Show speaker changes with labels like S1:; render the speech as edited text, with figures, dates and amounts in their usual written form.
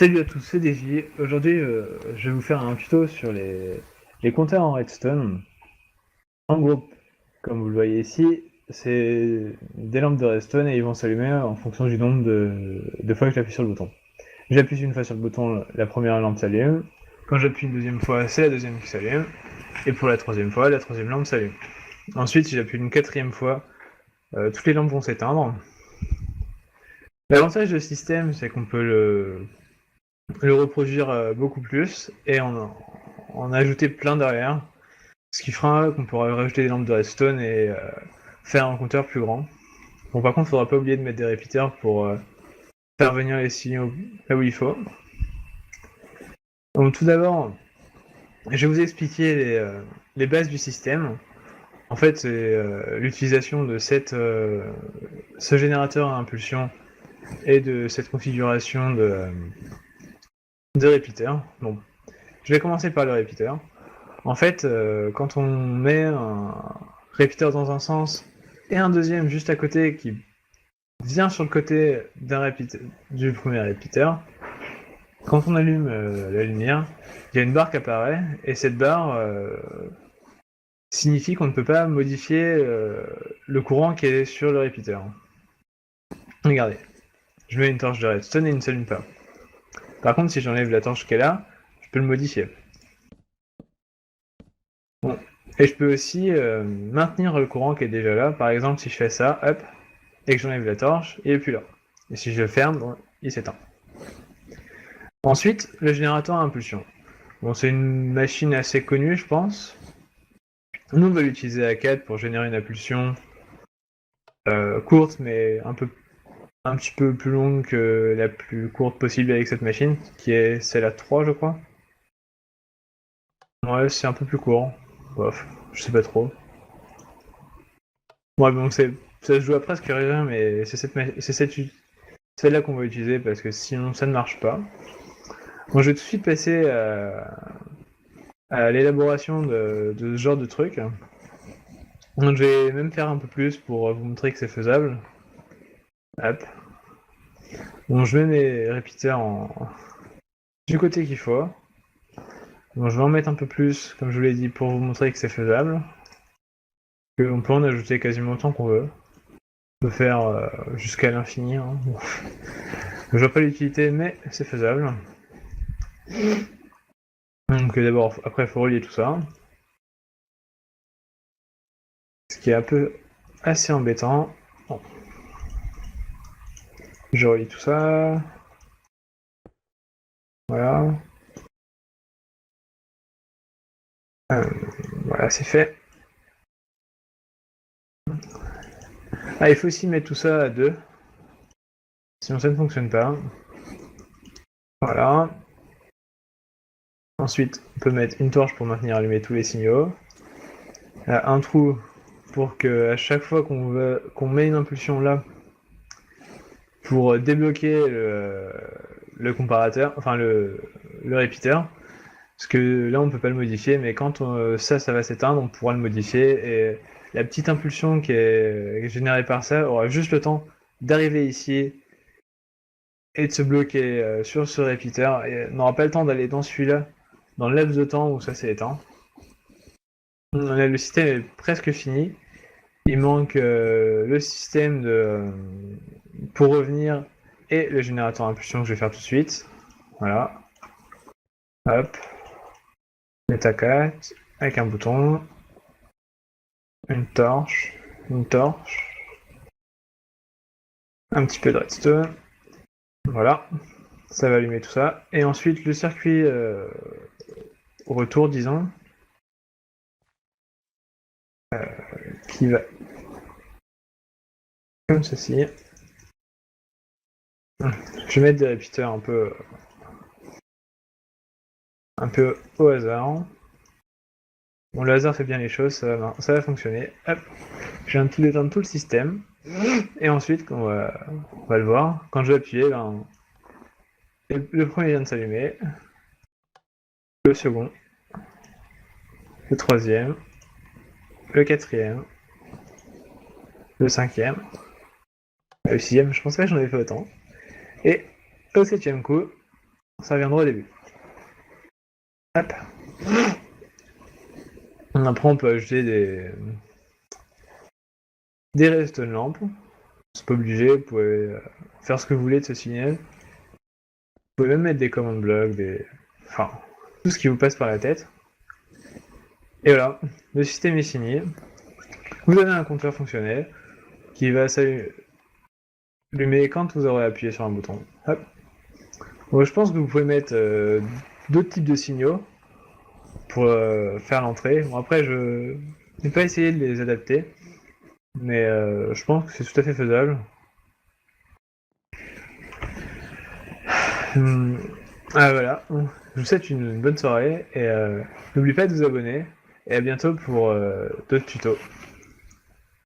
S1: Salut à tous, c'est DJ. Aujourd'hui, je vais vous faire un tuto sur les compteurs en redstone. En gros, comme vous le voyez ici, c'est des lampes de redstone et ils vont s'allumer en fonction du nombre de fois que j'appuie sur le bouton. J'appuie une fois sur le bouton, la première lampe s'allume. Quand j'appuie une deuxième fois, c'est la deuxième qui s'allume. Et pour la troisième fois, la troisième lampe s'allume. Ensuite, si j'appuie une quatrième fois, toutes les lampes vont s'éteindre. L'avantage de ce système, c'est qu'on peut le reproduire beaucoup plus et en ajouter plein derrière, ce qui fera qu'on pourra rajouter des lampes de redstone et faire un compteur plus grand. Bon, par contre, il faudra pas oublier de mettre des répéteurs pour faire venir les signaux là où il faut. Donc tout d'abord, je vais vous expliquer les bases du système. En fait, c'est l'utilisation de ce générateur à impulsion et de cette configuration de répéteurs. Bon, je vais commencer par le répéteur. En fait, quand on met un répéteur dans un sens et un deuxième juste à côté qui vient sur le côté du premier répéteur, quand on allume la lumière, il y a une barre qui apparaît et cette barre signifie qu'on ne peut pas modifier le courant qui est sur le répéteur. Regardez, je mets une torche de redstone et il ne s'allume pas. Par contre, si j'enlève la torche qui est là, je peux le modifier. Bon. Et je peux aussi maintenir le courant qui est déjà là. Par exemple, si je fais ça, hop, et que j'enlève la torche, il n'est plus là. Et si je le ferme, bon, il s'éteint. Ensuite, le générateur à impulsion. Bon, c'est une machine assez connue, je pense. Nous, on va l'utiliser à 4 pour générer une impulsion courte, mais un petit peu plus longue que la plus courte possible avec cette machine, qui est celle à 3, je crois. Ouais, c'est un peu plus court. Bof, je sais pas trop. Ouais, donc ça se joue à presque rien, mais c'est celle-là qu'on va utiliser parce que sinon ça ne marche pas. Bon, je vais tout de suite passer à l'élaboration de ce genre de truc. Donc, je vais même faire un peu plus pour vous montrer que c'est faisable. Hop. Bon, je mets mes répéteurs du côté qu'il faut. Bon, je vais en mettre un peu plus, comme je vous l'ai dit, pour vous montrer que c'est faisable. On peut en ajouter quasiment autant qu'on veut. On peut faire jusqu'à l'infini. Hein. Bon. Je vois pas l'utilité, mais c'est faisable. Donc d'abord, après, il faut relier tout ça. Ce qui est un peu assez embêtant. Bon. Je relie tout ça. Voilà. Voilà, c'est fait. Ah, il faut aussi mettre tout ça à 2. Sinon ça ne fonctionne pas. Voilà. Ensuite, on peut mettre une torche pour maintenir allumés tous les signaux. Un trou pour que à chaque fois qu'on met une impulsion là, pour débloquer le comparateur, enfin le répéteur, parce que là on peut pas le modifier, mais quand ça va s'éteindre, on pourra le modifier et la petite impulsion qui est générée par ça aura juste le temps d'arriver ici et de se bloquer sur ce répéteur et n'aura pas le temps d'aller dans celui-là dans le laps de temps où ça s'est éteint. Là, le système est presque fini. Il manque le système pour revenir et le générateur d'impulsion que je vais faire tout de suite. Voilà. Hop. Beta 4 avec un bouton. Une torche. Une torche. Un petit peu de redstone. Voilà. Ça va allumer tout ça. Et ensuite, le circuit au retour, disons. Qui va comme ceci. Je vais mettre des répéteurs un peu au hasard. Bon, le hasard fait bien les choses, ça va fonctionner. Hop, je viens de tout détendre tout le système. Et ensuite, on va le voir. Quand je vais appuyer, le premier vient de s'allumer. Le second. Le troisième. Le quatrième. Le cinquième. Le sixième, je pense pas que j'en ai fait autant. Et au septième coup, ça viendra au début. Hop. Après, on peut ajouter des redstone lampes. C'est pas obligé, vous pouvez faire ce que vous voulez de ce signal. Vous pouvez même mettre des command blocks, enfin, tout ce qui vous passe par la tête. Et voilà, le système est signé. Vous avez un compteur fonctionnel qui va s'allumer quand vous aurez appuyé sur un bouton. Hop. Bon, je pense que vous pouvez mettre d'autres types de signaux pour faire l'entrée. Bon, après, je n'ai pas essayé de les adapter, mais je pense que c'est tout à fait faisable. Ah voilà, je vous souhaite une bonne soirée et n'oubliez pas de vous abonner et à bientôt pour d'autres tutos.